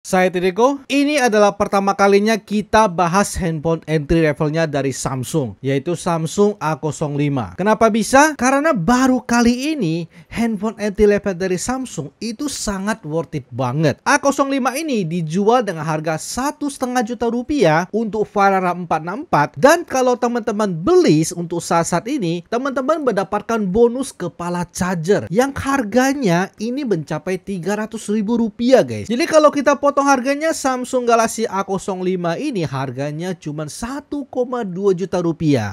Saya Tiriko, ini adalah pertama kalinya kita bahas handphone entry levelnya dari Samsung, yaitu Samsung A05. Kenapa bisa? Karena baru kali ini handphone entry level dari Samsung itu sangat worth it banget. A05 ini dijual dengan harga Rp1,5 juta untuk Valera 464, dan kalau teman-teman beli untuk saat ini, teman-teman mendapatkan bonus kepala charger yang harganya ini mencapai Rp300.000 guys. Jadi kalau kita potong harganya, Samsung Galaxy A05 ini harganya cuma Rp1,2 juta.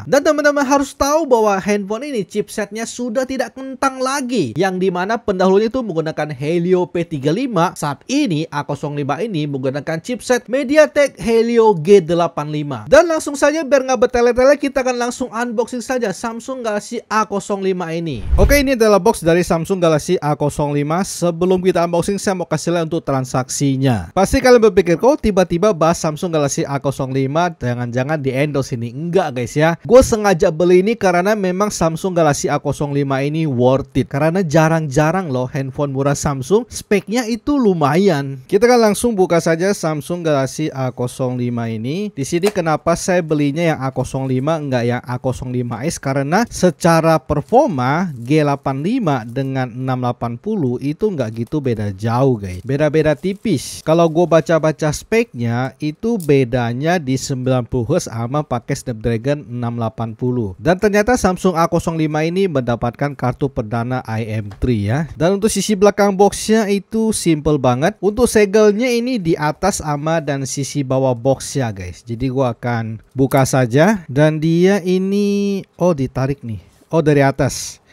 Dan teman-teman harus tahu bahwa handphone ini chipsetnya sudah tidak kentang lagi, yang dimana pendahulunya itu menggunakan Helio P35. Saat ini A05 ini menggunakan chipset MediaTek Helio G85. Dan langsung saja biar nggak bertele-tele, kita akan langsung unboxing saja Samsung Galaxy A05 ini. Oke, ini adalah box dari Samsung Galaxy A05. Sebelum kita unboxing, saya mau kasih lihat untuk transaksinya. Pasti kalian berpikir, kok tiba-tiba bahas Samsung Galaxy A05, jangan-jangan di endorse ini. Enggak guys ya, gue sengaja beli ini karena memang Samsung Galaxy A05 ini worth it. Karena jarang-jarang loh handphone murah Samsung speknya itu lumayan. Kita kan langsung buka saja Samsung Galaxy A05 ini. Di sini kenapa saya belinya yang A05 enggak yang A05s, karena secara performa G85 dengan 680 itu enggak gitu beda jauh guys. Beda-beda tipis. Kalau gue baca-baca speknya itu bedanya di 90Hz sama pakai Snapdragon 680. Dan ternyata Samsung A05 ini mendapatkan kartu perdana IM3 ya. Dan untuk sisi belakang boxnya itu simple banget. Untuk segelnya ini di atas sama dan sisi bawah boxnya guys. Jadi gue akan buka saja. Dan dia ini ditarik nih. Dari atas.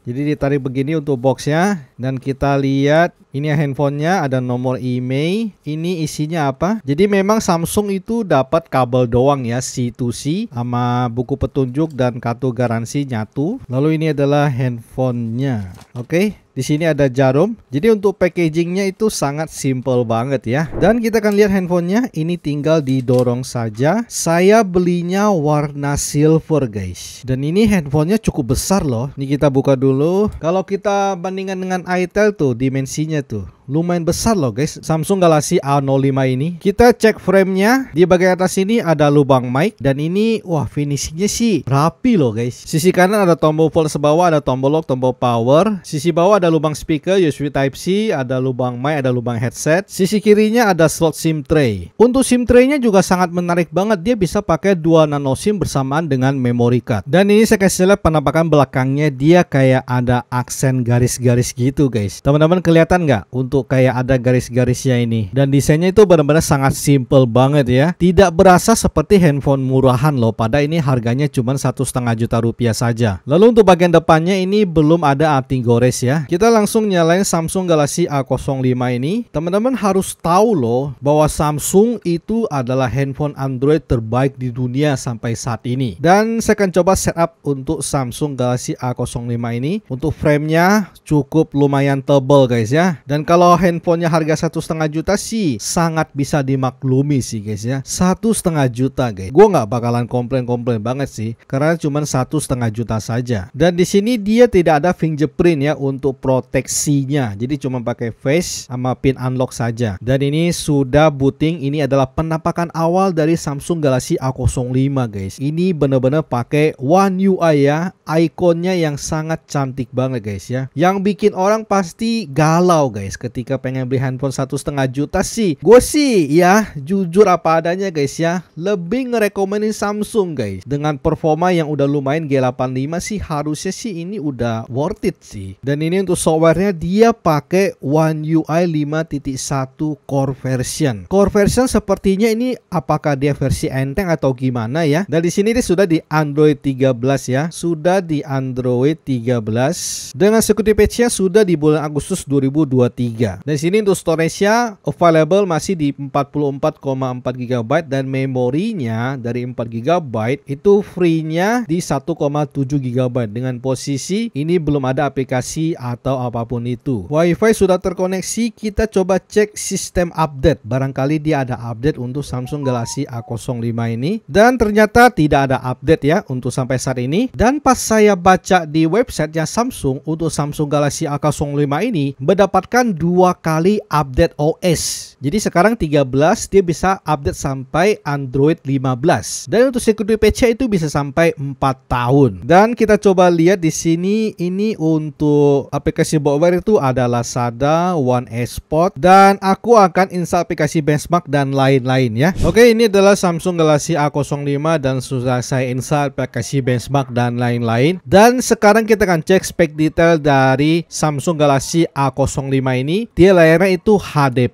Jadi ditarik begini untuk boxnya. Dan kita lihat ini handphonenya, ada nomor email. Ini isinya apa? Jadi memang Samsung itu dapat kabel doang ya, C2C, sama buku petunjuk dan kartu garansi nyatu. Lalu ini adalah handphonenya. Oke. Di sini ada jarum. Jadi untuk packagingnya itu sangat simple banget ya. Dan kita akan lihat handphonenya. Ini tinggal didorong saja. Saya belinya warna silver guys. Dan ini handphonenya cukup besar loh. Ini kita buka dulu. Kalau kita bandingkan dengan itel tuh, dimensinya tuh lumayan besar loh guys, Samsung Galaxy A05 ini. Kita cek framenya. Di bagian atas ini ada lubang mic. Dan ini wah, finishingnya sih rapi loh guys. Sisi kanan ada tombol volt sebawah, ada tombol lock, tombol power. Sisi bawah ada lubang speaker USB Type-C, ada lubang mic, ada lubang headset. Sisi kirinya ada slot SIM tray. Untuk SIM tray-nya juga sangat menarik banget. Dia bisa pakai 2 nano SIM bersamaan dengan memory card. Dan ini saya kasih lihat penampakan belakangnya, dia kayak ada aksen garis-garis gitu guys. Teman-teman kelihatan nggak? Untuk kayak ada garis-garisnya ini. Dan desainnya itu benar-benar sangat simple banget ya. Tidak berasa seperti handphone murahan loh. Pada ini harganya cuma Rp1,5 juta saja. Lalu untuk bagian depannya ini belum ada anti gores ya. Kita langsung nyalain Samsung Galaxy A05 ini. Teman-teman harus tahu loh bahwa Samsung itu adalah handphone Android terbaik di dunia sampai saat ini. Dan saya akan coba setup untuk Samsung Galaxy A05 ini. Untuk framenya cukup lumayan tebal guys ya. Dan kalau handphonenya harga Rp1,5 juta sih sangat bisa dimaklumi sih guys ya. Rp1,5 juta guys. Gue nggak bakalan komplain-komplain banget sih, karena cuma Rp1,5 juta saja. Dan di sini dia tidak ada fingerprint ya untuk proteksinya. Jadi cuma pakai face sama pin unlock saja. Dan ini sudah booting. Ini adalah penampakan awal dari Samsung Galaxy A05 guys. Ini bener-bener pakai One UI ya. Ikonnya yang sangat cantik banget guys ya. Yang bikin orang pasti galau guys ketika pengen beli handphone Rp1,5 juta sih. Gue sih ya jujur apa adanya guys ya, lebih ngerekomenin Samsung guys. Dengan performa yang udah lumayan G85 sih, harusnya sih ini udah worth it sih. Dan ini untuk softwarenya dia pakai One UI 5.1 core version. Core version sepertinya ini apakah dia versi enteng atau gimana ya. Dan di sini dia sudah di Android 13 ya. Sudah di Android 13. Dengan security patch-nya sudah di bulan Agustus 2023. Dan sini untuk storage-nya available masih di 44,4 GB dan memorinya dari 4 GB itu free-nya di 1,7 GB. Dengan posisi ini belum ada aplikasi atau apapun itu. Wi-Fi sudah terkoneksi. Kita coba cek sistem update. Barangkali dia ada update untuk Samsung Galaxy A05 ini. Dan ternyata tidak ada update ya untuk sampai saat ini. Dan pas saya baca di websitenya Samsung, untuk Samsung Galaxy A05 ini mendapatkan 2 2 kali update OS. Jadi sekarang 13 dia bisa update sampai Android 15. Dan untuk security patch itu bisa sampai 4 tahun. Dan kita coba lihat di sini, ini untuk aplikasi botware itu ada Lazada, One Esport, dan aku akan install aplikasi benchmark dan lain-lain ya. Oke, ini adalah Samsung Galaxy A05 dan sudah saya install aplikasi benchmark dan lain-lain. Dan sekarang kita akan cek spek detail dari Samsung Galaxy A05 ini. Dia layarnya itu HD+.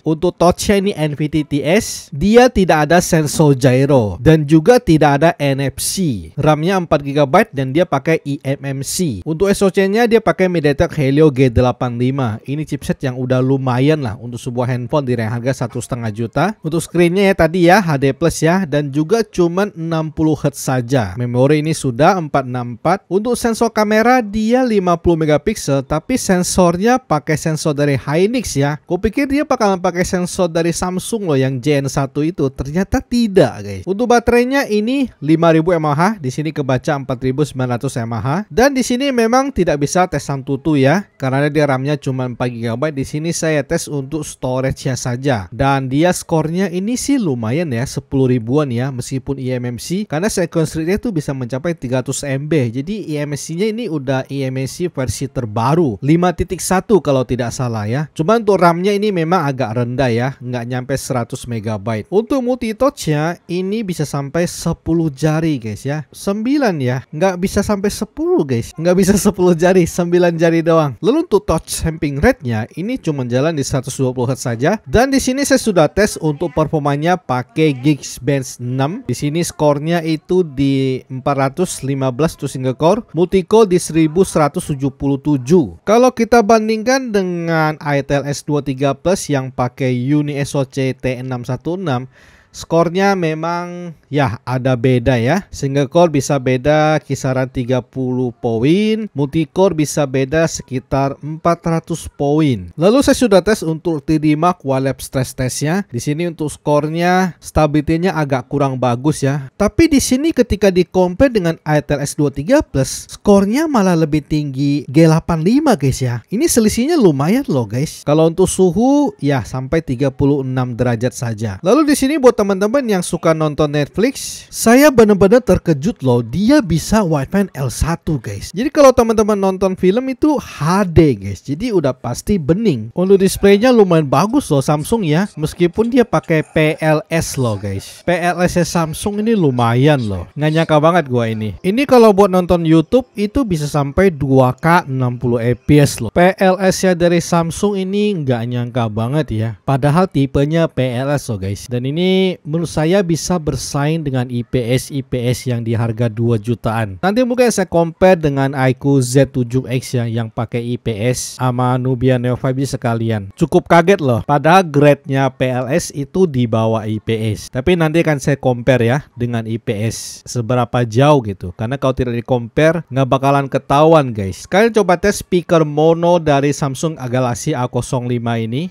Untuk touchnya ini NVTTS. Dia tidak ada sensor gyro dan juga tidak ada NFC. RAM-nya 4GB dan dia pakai eMMC. Untuk SoC-nya dia pakai MediaTek Helio G85. Ini chipset yang udah lumayan lah untuk sebuah handphone di harga 1,5 juta. Untuk screen-nya ya tadi ya HD+ ya, dan juga cuman 60Hz saja. Memori ini sudah 464. Untuk sensor kamera dia 50 megapiksel, tapi sensornya pakai sensor dari Hynix ya. Kupikir dia bakalan pakai sensor dari Samsung loh yang JN1 itu, ternyata tidak guys. Untuk baterainya ini 5000 mAh, di sini kebaca 4900 mAh, dan di sini memang tidak bisa tes Antutu ya, karena dia RAM-nya cuma 4GB. Di sini saya tes untuk storage-nya saja, dan dia skornya ini sih lumayan ya, 10 ribuan ya, meskipun eMMC, karena sequence rate-nya tuh bisa mencapai 300 MB. Jadi eMMC-nya ini udah eMMC versi terbaru 5.1 kalau tidak salah ya. Cuma untuk RAM-nya ini memang agak rendah ya, nggak nyampe 100 MB. Untuk multi touch-nya ini bisa sampai 10 jari guys ya. 9 ya, nggak bisa sampai 10 guys, nggak bisa 10 jari, 9 jari doang. Lalu untuk touch sampling rate-nya ini cuma jalan di 120Hz saja. Dan di sini saya sudah tes untuk performanya pakai Geekbench 6. Di sini skornya itu di 415 untuk single core, multi core di 1177. Kalau kita bandingkan dengan Itel S23 Plus yang pakai UniSoC T616, skornya memang ya ada beda ya. Single core bisa beda kisaran 30 poin, multi core bisa beda sekitar 400 poin. Lalu saya sudah tes untuk 3D Mark While stress testnya. Di sini untuk skornya stability-nya agak kurang bagus ya. Tapi di sini ketika di compare dengan Itel S23 Plus, skornya malah lebih tinggi G85 guys ya. Ini selisihnya lumayan loh guys. Kalau untuk suhu ya sampai 36 derajat saja. Lalu di sini buat teman-teman yang suka nonton Netflix, saya benar-benar terkejut loh, dia bisa Wideband L1 guys. Jadi kalau teman-teman nonton film itu HD guys, jadi udah pasti bening. Untuk displaynya lumayan bagus loh Samsung ya, meskipun dia pakai PLS loh guys. PLS Samsung ini lumayan loh, nggak nyangka banget gua ini. Ini kalau buat nonton YouTube itu bisa sampai 2K 60 fps loh. PLS nya dari Samsung ini nggak nyangka banget ya, padahal tipenya PLS loh guys. Dan ini menurut saya bisa bersaing dengan IPS yang di harga 2 jutaan. Nanti mungkin saya compare dengan iQOO Z7X ya yang pakai IPS sama Nubia Neo 5G sekalian. Cukup kaget loh, padahal grade-nya PLS itu di bawah IPS. Tapi nanti akan saya compare ya dengan IPS seberapa jauh gitu. Karena kalau tidak di compare nggak bakalan ketahuan guys. Kalian coba tes speaker mono dari Samsung Galaxy A05 ini.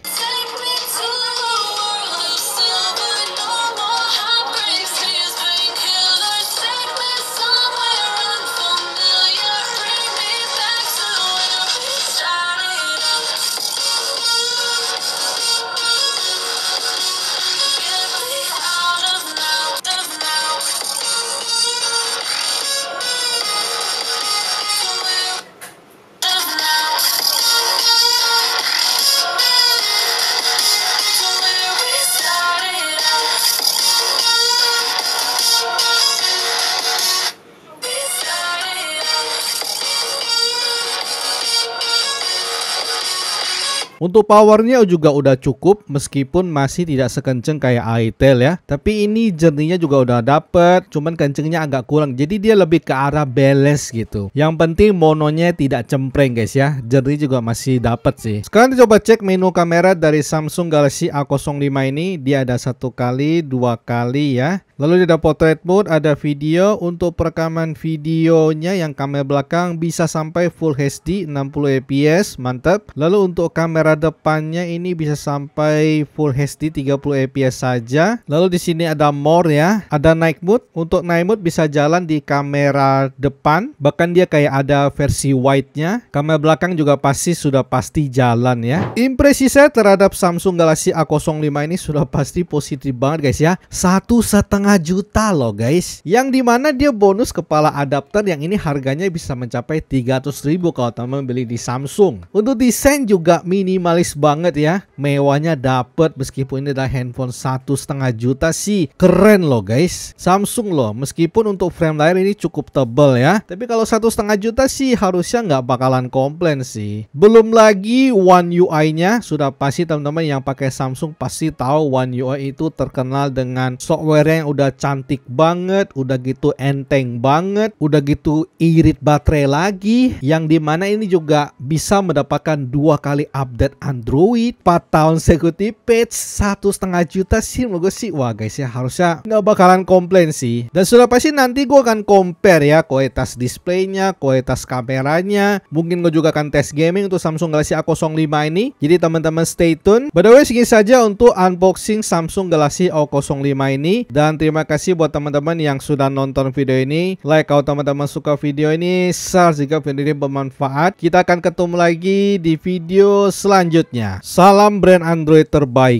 Untuk powernya juga udah cukup, meskipun masih tidak sekenceng kayak Itel ya. Tapi ini jernihnya juga udah dapet, cuman kencengnya agak kurang. Jadi dia lebih ke arah balance gitu. Yang penting mononya tidak cempreng guys ya. Jernih juga masih dapet sih. Sekarang kita coba cek menu kamera dari Samsung Galaxy A05 ini. Dia ada 1 kali, 2 kali ya. Lalu ada portrait mode, ada video. Untuk perekaman videonya yang kamera belakang bisa sampai Full HD 60 fps, mantap. Lalu untuk kamera depannya ini bisa sampai Full HD 30 fps saja. Lalu di sini ada more ya, ada night mode. Untuk night mode bisa jalan di kamera depan, bahkan dia kayak ada versi wide-nya. Kamera belakang juga sudah pasti jalan ya. Impresi saya terhadap Samsung Galaxy A05 ini sudah pasti positif banget guys ya. 1,5 juta loh guys, yang dimana dia bonus kepala adapter yang ini harganya bisa mencapai 300.000 kalau teman beli di Samsung. Untuk desain juga minimalis banget ya, mewahnya dapet. Meskipun ini adalah handphone 1,5 juta sih keren loh guys, Samsung loh. Meskipun untuk frame layar ini cukup tebal ya, tapi kalau 1,5 juta sih harusnya nggak bakalan komplain sih. Belum lagi One UI nya, sudah pasti teman-teman yang pakai Samsung pasti tahu One UI itu terkenal dengan software yang udah cantik banget, udah gitu enteng banget, udah gitu irit baterai lagi, yang dimana ini juga bisa mendapatkan 2 kali update Android, 4 tahun security patch. 1,5 juta sih menurut gue sih wah guys ya, harusnya nggak bakalan komplain sih. Dan sudah pasti nanti gue akan compare ya kualitas displaynya, kualitas kameranya, mungkin gue juga akan tes gaming untuk Samsung Galaxy A05 ini. Jadi teman-teman stay tune. By the way, segini saja untuk unboxing Samsung Galaxy A05 ini, dan terima kasih buat teman-teman yang sudah nonton video ini. Like kalau teman-teman suka video ini, share jika video ini bermanfaat. Kita akan ketemu lagi di video selanjutnya. Salam brand Android terbaik.